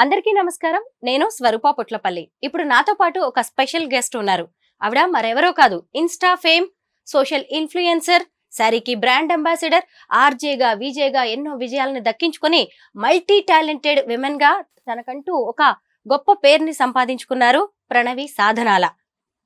అందరికీ నమస్కారం. నేను స్వరూప పొట్లపల్లి. ఇప్పుడు నాతో పాటు ఒక స్పెషల్ గెస్ట్ ఉన్నారు. ఆవిడ మరెవరో కాదు, ఇన్స్టా ఫేమ్, సోషల్ ఇన్ఫ్లుయెన్సర్, శారీకి బ్రాండ్ అంబాసిడర్, ఆర్జేగా విజేగా ఎన్నో విజయాలను దక్కించుకొని మల్టీ టాలెంటెడ్ విమెన్ గా తనకంటూ ఒక గొప్ప పేరుని సంపాదించుకున్నారు ప్రణవి సాధనాల.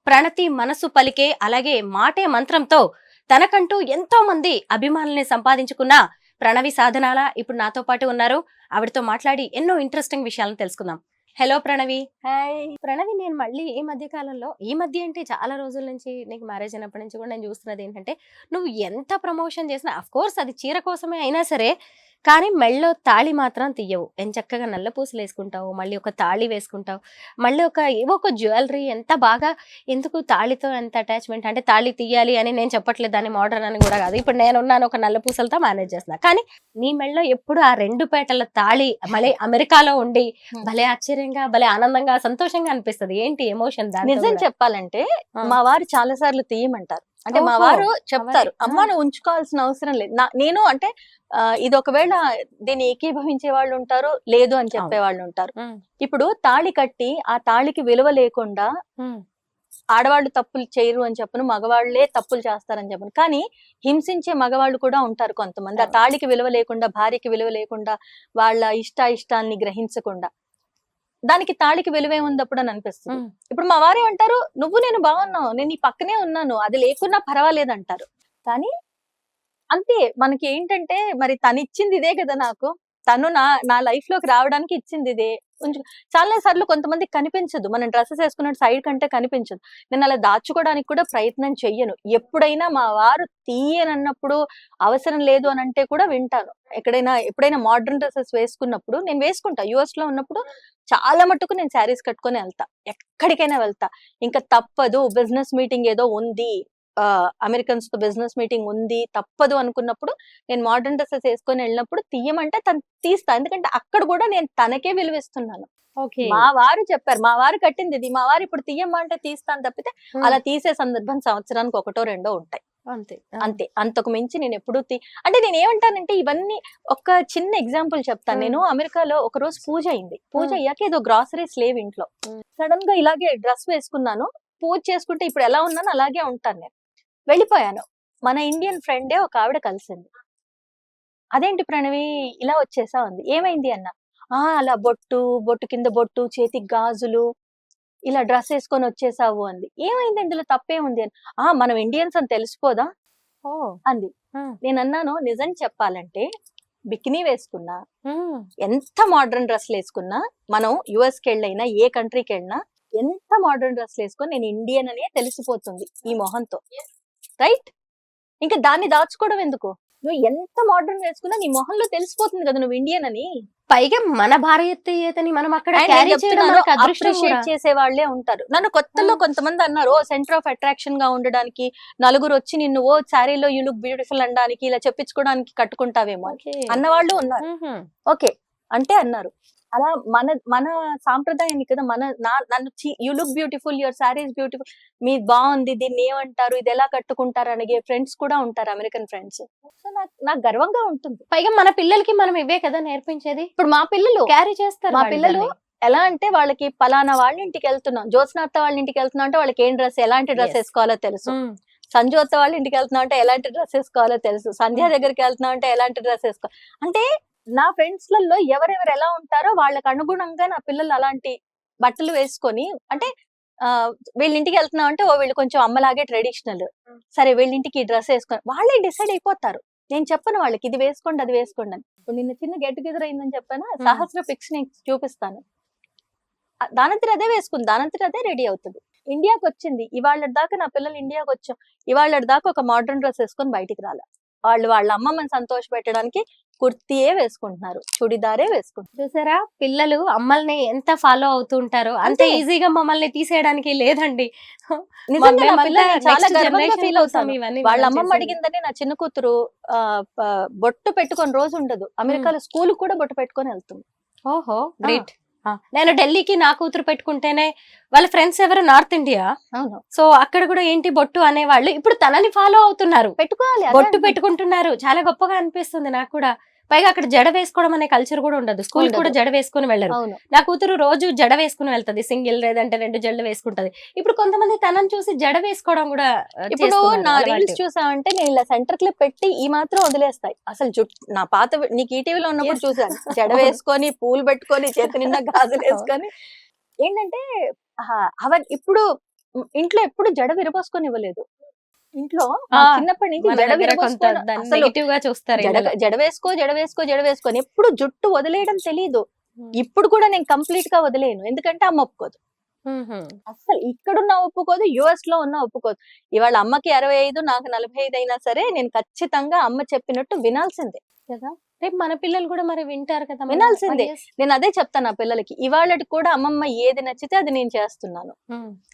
ప్రణతి మనసు పలికే, అలాగే మాటే మంత్రంతో తనకంటూ ఎంతో మంది అభిమానుల్ని సంపాదించుకున్న ప్రణవి సాధనాల ఇప్పుడు నాతో పాటు ఉన్నారు. ఆవిడతో మాట్లాడి ఎన్నో ఇంట్రెస్టింగ్ విషయాలను తెలుసుకుందాం. హలో ప్రణవి. హాయ్. ప్రణవి, నేను మళ్ళీ ఈ మధ్య కాలంలో, ఈ మధ్య అంటే చాలా రోజుల నుంచి, నీకు మ్యారేజ్ అయినప్పటి నుంచి కూడా నేను చూస్తున్నది ఏంటంటే, నువ్వు ఎంత ప్రమోషన్ చేసినా, అఫ్ కోర్స్ అది చీర కోసమే అయినా సరే, కానీ మెళ్ళో తాళి మాత్రం తీయవు. చక్కగా నల్ల పూసలు వేసుకుంటావు, మళ్ళీ ఒక తాళి వేసుకుంటావు, మళ్ళీ ఏవో ఒక జ్యువెలరీ. ఎంత బాగా, ఎందుకు తాళితో ఎంత అటాచ్మెంట్ అంటే, తాళి తీయాలి అని నేను చెప్పట్లేదు, దాన్ని మోడర్న్ అని కూడా కాదు. ఇప్పుడు నేనున్నాను, ఒక నల్ల పూసలతో మేనేజ్ చేస్తున్నా, కానీ నీ మెళ్ళో ఎప్పుడు ఆ 2 పేటల తాళి, మళ్ళీ అమెరికాలో ఉండి భలే ఆశ్చర్యంగా, భలే ఆనందంగా, సంతోషంగా అనిపిస్తది. ఏంటి ఎమోషన్? నిజం చెప్పాలంటే మా వారు చాలా సార్లు తీయమంటారు. అంటే మా వారు చెప్తారు, అమ్మ నువ్వు ఉంచుకోవాల్సిన అవసరం లేదు. నేను అంటే ఇది ఒకవేళ దీన్ని ఏకీభవించే వాళ్ళు ఉంటారు, లేదు అని చెప్పే వాళ్ళు ఉంటారు. ఇప్పుడు తాళి కట్టి ఆ తాళికి విలువ లేకుండా ఆడవాళ్ళు తప్పులు చేయరు అని చెప్పను, మగవాళ్లే తప్పులు చేస్తారని చెప్పను. కానీ హింసించే మగవాళ్ళు కూడా ఉంటారు కొంతమంది. ఆ తాళికి విలువ లేకుండా, భార్యకి విలువ లేకుండా, వాళ్ళ ఇష్టాన్ని గ్రహించకుండా, దానికి తాళికి విలువే ఉంది అప్పుడు అని అనిపిస్తుంది. ఇప్పుడు మా వారే అంటారు, నువ్వు నేను బాగున్నావు, నేను నీ పక్కనే ఉన్నాను, అది లేకున్నా పర్వాలేదు అంటారు. కానీ అంతే, మనకి ఏంటంటే మరి తను ఇచ్చింది ఇదే కదా నాకు, తను నా లైఫ్ లోకి రావడానికి ఇచ్చింది ఇదే. కొంచెం చాలా సార్లు కొంతమందికి కనిపించదు, మనం డ్రెస్సెస్ వేసుకున్నట్టు సైడ్ కంటే కనిపించదు. నేను అలా దాచుకోవడానికి కూడా ప్రయత్నం చెయ్యను. ఎప్పుడైనా మా వారు తీయనన్నప్పుడు, అవసరం లేదు అని అంటే కూడా వింటాను. ఎప్పుడైనా మోడర్న్ డ్రెస్సెస్ వేసుకున్నప్పుడు నేను వేసుకుంటా. యుఎస్ లో ఉన్నప్పుడు చాలా మటుకు నేను శారీస్ కట్టుకొని వెళ్తా, ఎక్కడికైనా వెళ్తా. ఇంకా తప్పదు, బిజినెస్ మీటింగ్ ఏదో ఉంది, అమెరికన్స్ తో బిజినెస్ మీటింగ్ ఉంది, తప్పదు అనుకున్నప్పుడు నేను మోడర్న్ డ్రెస్సెస్ వేసుకొని వెళ్ళినప్పుడు తీయమంటే తను తీస్తా. ఎందుకంటే అక్కడ కూడా నేను తనకే విలువిస్తున్నాను. మా వారు చెప్పారు, మా వారు కట్టింది ఇది, మా వారు ఇప్పుడు తీయమంటే తీస్తాను తప్పితే అలా తీసే సందర్భం సంవత్సరానికి 1 or 2 ఉంటాయి. అంతే, అంతకు మించి నేను ఎప్పుడు అంటే నేను ఏమంటానంటే, ఇవన్నీ ఒక చిన్న ఎగ్జాంపుల్ చెప్తాను. నేను అమెరికాలో ఒక రోజు పూజ అయింది. పూజ అయ్యాక ఏదో గ్రాసరీస్ లేవు ఇంట్లో. సడన్ గా ఇలాగే డ్రెస్ వేసుకున్నాను, పూజ చేసుకుంటే ఇప్పుడు ఎలా ఉన్నాను అలాగే ఉంటాను. నేను వెళ్ళిపోయాను. మన ఇండియన్ ఫ్రెండే ఒక ఆవిడ కలిసింది. అదేంటి ప్రణవి ఇలా వచ్చేసా ఉంది, ఏమైంది అన్న. అలా బొట్టు కింద బొట్టు, చేతికి గాజులు, ఇలా డ్రెస్ వేసుకొని వచ్చేసావు అంది. ఏమైంది, ఇందులో తప్పే ఉంది అని. మనం ఇండియన్స్ అని తెలిసిపోదా అంది. నేను అన్నాను, నిజం చెప్పాలంటే బికినీ వేసుకున్నా, ఎంత మోడర్న్ డ్రెస్లు వేసుకున్నా, మనం యుఎస్ కి వెళ్ళైనా ఏ కంట్రీకి వెళ్ళినా, ఎంత మోడర్న్ డ్రెస్లు వేసుకొని నేను ఇండియన్ అనే తెలిసిపోతుంది ఈ మొహంతో, రైట్? ఇంకా దాన్ని దాచుకోవడం ఎందుకు? నువ్వు ఎంత మోడర్న్ వేసుకున్నా నీ మొహంలో తెలిసిపోతుంది కదా నువ్వు ఇండియన్ అని. పైగా మన భారతీయతని మనం అక్కడ అప్రిషియేట్ చేసే వాళ్ళే ఉంటారు. నన్ను కొత్తలో కొంతమంది అన్నారు, సెంటర్ ఆఫ్ అట్రాక్షన్ గా ఉండడానికి, నలుగురు వచ్చి నిన్ను శారీలో యు లుక్ బ్యూటిఫుల్ అనడానికి, ఇలా చెప్పించుకోవడానికి కట్టుకుంటావేమో అన్నవాళ్ళు ఉన్నారు. ఓకే అంటే అన్నారు. అలా మన సాంప్రదాయాన్ని కదా, నన్ను you look beautiful, your sari is beautiful, మీ బాగుంది, దీన్ని ఏమంటారు, ఇది ఎలా కట్టుకుంటారు అడిగే ఫ్రెండ్స్ కూడా ఉంటారు, అమెరికన్ ఫ్రెండ్స్. సో నాకు గర్వంగా ఉంటుంది. పైగా మన పిల్లలకి మనం ఇవే కదా నేర్పించేది. ఇప్పుడు మా పిల్లలు క్యారీ చేస్తారు. మా పిల్లలు ఎలా అంటే, వాళ్ళకి పలానా వాళ్ళ ఇంటికి వెళ్తున్నాం, జ్యోత్స్నాథ వాళ్ళ ఇంటికి వెళ్తున్నాం అంటే వాళ్ళకి ఏం డ్రెస్, ఎలాంటి డ్రెస్ వేసుకోవాలో తెలుసు. సంజోత్త వాళ్ళ ఇంటికి వెళ్తున్నాం అంటే ఎలాంటి డ్రెస్ వేసుకోవాలో తెలుసు. సంధ్య దగ్గరికి వెళ్తున్నాం అంటే ఎలాంటి డ్రెస్ వేసుకోవాలి. అంటే నా ఫ్రెండ్స్ లలో ఎవరెవరు ఎలా ఉంటారో వాళ్ళకి అనుగుణంగా నా పిల్లలు అలాంటి బట్టలు వేసుకొని, అంటే వీళ్ళ ఇంటికి వెళ్తున్నాం అంటే వీళ్ళు కొంచెం అమ్మలాగే ట్రెడిషనల్, సరే వీళ్ళ ఇంటికి డ్రెస్ వేసుకొని వాళ్ళే డిసైడ్ అయిపోతారు. నేను చెప్పను వాళ్ళకి ఇది వేసుకోండి అది వేసుకోండి అని. ఇప్పుడు నిన్న చిన్న గెట్ టుగెదర్ అయిందని చెప్పాను, సహస్ర పిక్స్ నేను చూపిస్తాను. దానంతటి అదే వేసుకుంది, దానంతటి అదే రెడీ అవుతుంది. ఇండియాకి వచ్చింది, ఇవాళ దాకా నా పిల్లలు ఇండియాకి వచ్చాం, ఇవాళ దాకా ఒక మోడర్న్ డ్రెస్ వేసుకొని బయటికి రాల. వాళ్ళ అమ్మమ్మని సంతోష పెట్టడానికి కుర్తీయే వేసుకుంటున్నారు, చుడిదారే వేసుకుంటున్నారు. చూసారా, పిల్లలు అమ్మల్ని ఎంత ఫాలో అవుతూ ఉంటారో అంతే ఈజీగా మమ్మల్ని తీసేయడానికి లేదండి. చాలా గర్వంగా ఫీల్ అవుతాను. వాళ్ళ అమ్మమ్మ అడిగిందని నా చిన్న కూతురు బొట్టు పెట్టుకొని రోజు ఉండదు, అమెరికాలో స్కూల్ కూడా బొట్టు పెట్టుకొని వెళ్తుంది. ఓహో గ్రేట్. నేను ఢిల్లీకి నా కూతురు పెట్టుకుంటేనే వాళ్ళ ఫ్రెండ్స్ ఎవరు నార్త్ ఇండియా, సో అక్కడ కూడా ఏంటి బొట్టు అనేవాళ్ళు, ఇప్పుడు తనని ఫాలో అవుతున్నారు, పెట్టుకోవాలి, బొట్టు పెట్టుకుంటున్నారు. చాలా గొప్పగా అనిపిస్తుంది నాకు కూడా. పైగా అక్కడ జడ వేసుకోవడం అనే కల్చర్ కూడా ఉండదు, స్కూల్ ఉండదు. కూడా జడ వేసుకుని వెళ్ళరు. అవును. నా కూతురు రోజు జడ వేసుకుని వెళ్తది, సింగిల్ లేదంటే 2 జడలు వేసుకుంటది. ఇప్పుడు కొంతమంది తనని చూసి జడ వేసుకోవడం కూడా ఇప్పుడు చేస్తున్నారు నా అలవాటు. రీల్స్ చూసావంటే నేను ఇలా సెంటర్ క్లిప్ పెట్టి ఈ మాత్రం వదిలేస్తాయి. అసలు నా పాత నీకు ఈటీవీలో ఉన్నప్పుడు Yes. చూసాను. జడ అవును. వేసుకొని పూలు పెట్టుకొని చేతి నిండా గాజులు వేసుకొని ఏంటంటే ఇప్పుడు ఇంట్లో ఎప్పుడు జడ విరబోసుకొని ఇవ్వలేదు. ఇంట్లో ఆ, చిన్నప్పటి నుంచి మన జడ దగ్గర కొంత విరబోసుకొని దాన్ని అసలు నెగిటివ్ గా చూస్తారు జడ ఇళ్ళలో. జడ వేసుకో జడ వేసుకో జడ వేసుకొని ఎప్పుడు జుట్టు వదిలేయడం తెలీదు. ఇప్పుడు కూడా నేను కంప్లీట్ గా వదిలేను, ఎందుకంటే అమ్మ ఒప్పుకోదు. అస్సలు ఇక్కడున్న ఒప్పుకోదు, యుఎస్ లో ఉన్న ఒప్పుకోదు. ఇవాళ అమ్మకి 65 నాకు 45 అయినా సరే నేను ఖచ్చితంగా అమ్మ చెప్పినట్టు వినాల్సిందే. కదా, రేపు మన పిల్లలు కూడా మరి వింటారు కదా, వినాల్సిందే. నేను అదే చెప్తాను నా పిల్లలకి, ఇవాళకి కూడా అమ్మమ్మ ఏది నచ్చితే అది నేను చేస్తున్నాను.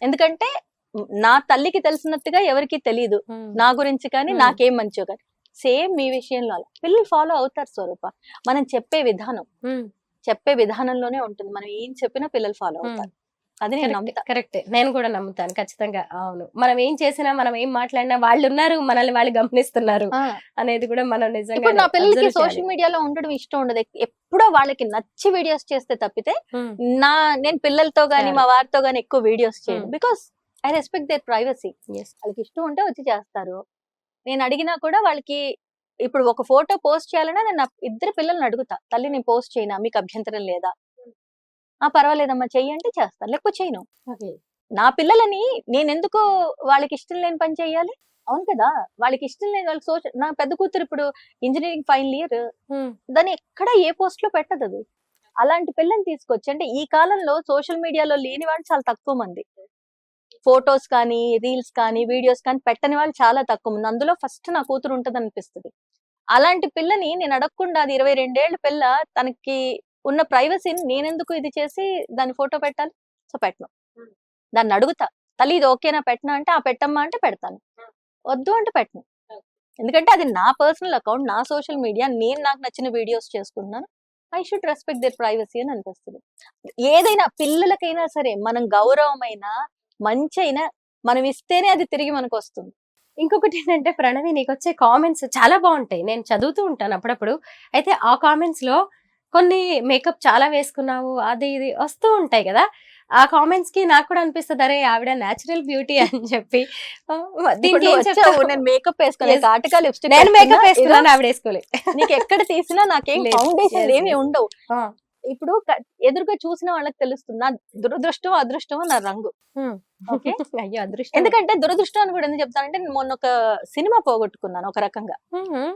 ఎందుకంటే నా తల్లికి తెలిసినట్టుగా ఎవరికి తెలియదు నా గురించి కానీ నాకేం మంచో కానీ. సేమ్ మీ విషయంలో అలా పిల్లలు ఫాలో అవుతారు స్వరూప. మనం చెప్పే విధానంలోనే ఉంటుంది. మనం ఏం చెప్పినా పిల్లలు ఫాలో అవుతారు. అది నేను నమ్ముతా. కరెక్ట్, నేను కూడా నమ్ముతాను ఖచ్చితంగా. అవును, మనం ఏం చేసినా మనం ఏం మాట్లాడినా వాళ్ళు ఉన్నారు, మనల్ని వాళ్ళు గమనిస్తున్నారు అనేది కూడా మనం నిజంగా. ఇప్పుడు నా పిల్లలకి సోషల్ మీడియాలో ఉండడం ఇష్టం ఉండదు. ఎప్పుడో వాళ్ళకి నచ్చి వీడియోస్ చేస్తే తప్పితే నేను పిల్లలతో గానీ మా వారితో గానీ ఎక్కువ వీడియోస్ చేయను. Because I respect their privacy. వాళ్ళకి ఇష్టం ఉంటే వచ్చి చేస్తారు. నేను అడిగినా కూడా వాళ్ళకి ఇప్పుడు ఒక ఫోటో పోస్ట్ చేయాలన్నా నేను నా ఇద్దరు పిల్లల్ని అడుగుతా, తల్లి నేను పోస్ట్ చేయనా, మీకు అభ్యంతరం లేదా? పర్వాలేదమ్మా చెయ్యి అంటే చేస్తాను, లేకపోతే చేయను. నా పిల్లలని నేనెందుకు వాళ్ళకి ఇష్టం లేని పని చేయాలి? అవును కదా, వాళ్ళకి ఇష్టం లేని వాళ్ళకి నా పెద్ద కూతురు ఇప్పుడు ఇంజనీరింగ్ ఫైనల్ ఇయర్, దాన్ని ఎక్కడ ఏ పోస్ట్ లో పెట్టదు. అది అలాంటి పిల్లని తీసుకొచ్చి, అంటే ఈ కాలంలో సోషల్ మీడియాలో లేని వాళ్ళు చాలా తక్కువ మంది. ఫోటోస్ కానీ రీల్స్ కానీ వీడియోస్ కానీ పెట్టని వాళ్ళు చాలా తక్కువ మంది. అందులో ఫస్ట్ నా కూతురు ఉంటది అనిపిస్తుంది. అలాంటి పిల్లని నేను అడగకుండా, అది 22 ఏళ్ల పిల్ల, తనకి ఉన్న ప్రైవసీని నేనెందుకు ఇది చేసి దాని ఫోటో పెట్టాలి? సో పెట్టను. దాన్ని అడుగుతా, తల్లి ఇది ఓకేనా పెట్టనా అంటే పెట్టమ్మా అంటే పెడతాను, వద్దు అంటే పెట్టను. ఎందుకంటే అది నా పర్సనల్ అకౌంట్, నా సోషల్ మీడియా, నేను నాకు నచ్చిన వీడియోస్ చేసుకుంటున్నాను. I should respect their privacy అని అనిపిస్తుంది. ఏదైనా పిల్లలకైనా సరే మనం గౌరవమైనా మంచి అయినా మనం ఇస్తేనే అది తిరిగి మనకు వస్తుంది. ఇంకొకటి ఏంటంటే ప్రణవి, నీకు వచ్చే కామెంట్స్ చాలా బాగుంటాయి, నేను చదువుతూ ఉంటాను అప్పుడప్పుడు. అయితే ఆ కామెంట్స్ లో కొన్ని మేకప్ చాలా వేసుకున్నావు అది ఇది వస్తూ ఉంటాయి కదా, ఆ కామెంట్స్ కి నాకు కూడా అనిపిస్తుంది, అరే ఆవిడ నేచురల్ బ్యూటీ అని చెప్పి. దీనికి ఏం చెప్తావు? నేను మేకప్ వేసుకునే కాటుక లిప్స్టిక్, నేను మేకప్ వేసుకున్నాను, ఆవిడ వేసుకోలే. నీకు ఎక్కడ తీసినా నాకేం లేదు. ఫౌండేషన్ Yes, ఏమి yes. ఉండవు. ఇప్పుడు ఎదురుగా చూసిన వాళ్ళకి తెలుస్తుంది నా దురదృష్టం అదృష్టం నా రంగు. ఓకే, అయ్యో అదృష్టం. ఎందుకంటే దురదృష్టం అని కూడా ఎందుకు చెప్తానంటే, నేను మొన్న ఒక సినిమా పోగొట్టుకున్నాను ఒక రకంగా.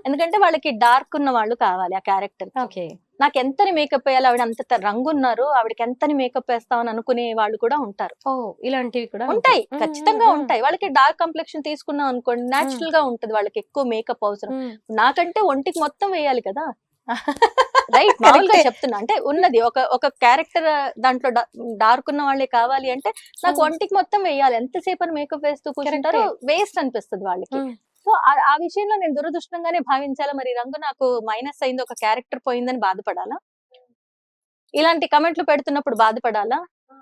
ఎందుకంటే వాళ్ళకి డార్క్ ఉన్న వాళ్ళు కావాలి ఆ క్యారెక్టర్. ఓకే, నాకు ఎంతని మేకప్ వేయాలి, ఆవిడ అంత రంగు ఉన్నారు, ఆవిడకి ఎంతని మేకప్ వేస్తామని అనుకునే వాళ్ళు కూడా ఉంటారు. ఓ ఇలాంటివి కూడా ఉంటాయి, ఖచ్చితంగా ఉంటాయి. వాళ్ళకి డార్క్ కంప్లెక్షన్ తీసుకున్నాం అనుకోండి, నేచురల్ గా ఉంటది, వాళ్ళకి ఎక్కువ మేకప్ అవసరం. నాకంటే ఒంటికి మొత్తం వేయాలి కదా, రైట్? మామూలుగా చెప్తున్నా, అంటే ఉన్నది ఒక క్యారెక్టర్, దాంట్లో డార్క్ ఉన్న వాళ్ళే కావాలి అంటే నాకు ఒంటికి మొత్తం వేయాలి. ఎంతసేపు అని మేకప్ వేస్తూ కూర్చుంటారు, వేస్ట్ అనిపిస్తుంది వాళ్ళకి. సో ఆ విషయంలో నేను దురదృష్టంగానే భావించాలా, మరి రంగు నాకు మైనస్ అయింది, ఒక క్యారెక్టర్ పోయిందని బాధపడాలా? ఇలాంటి కమెంట్లు పెడుతున్నప్పుడు బాధపడాలా?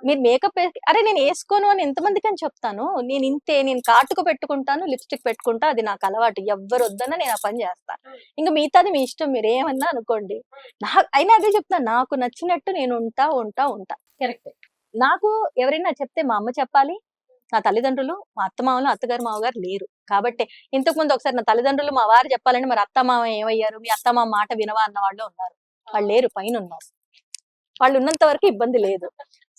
మీరు మేకప్ అరే నేను వేసుకోను అని ఎంతమందికి అని చెప్తాను. నేను ఇంతే, నేను కాటుక పెట్టుకుంటాను, లిప్స్టిక్ పెట్టుకుంటా, అది నాకు అలవాటు. ఎవ్వరు వద్దన్నా నేను ఆ పని చేస్తాను. ఇంకా మిగతాది మీ ఇష్టం, మీరు ఏమన్నా అనుకోండి. అయినా అదే చెప్తున్నా, నాకు నచ్చినట్టు నేను ఉంటా. కరెక్ట్. నాకు ఎవరైనా చెప్తే మా అమ్మ చెప్పాలి, నా తల్లిదండ్రులు, మా అత్తమామలు, అత్తగారు మామగారు లేరు కాబట్టి. ఇంతకు ముందు ఒకసారి నా తల్లిదండ్రులు మా వారు చెప్పాలంటే, మరి అత్తమామ ఏమయ్యారు, మీ అత్తమామ మాట వినవా అన్న వాళ్ళు ఉన్నారు. వాళ్ళు లేరు, పైన ఉన్నారు. వాళ్ళు ఉన్నంత వరకు ఇబ్బంది లేదు.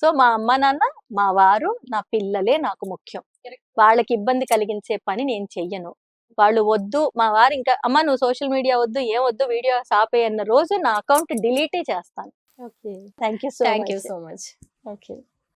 సో మా అమ్మ నాన్న, మా వారు, నా పిల్లలే నాకు ముఖ్యం. వాళ్ళకి ఇబ్బంది కలిగించే పని నేను చెయ్యను. వాళ్ళు వద్దు, మా వారు ఇంకా అమ్మ నువ్వు సోషల్ మీడియా వద్దు, ఏం వద్దు, వీడియో ఆపే అన్న రోజు నా అకౌంట్ డిలీటే చేస్తాను. Okay, thank you so much. Okay.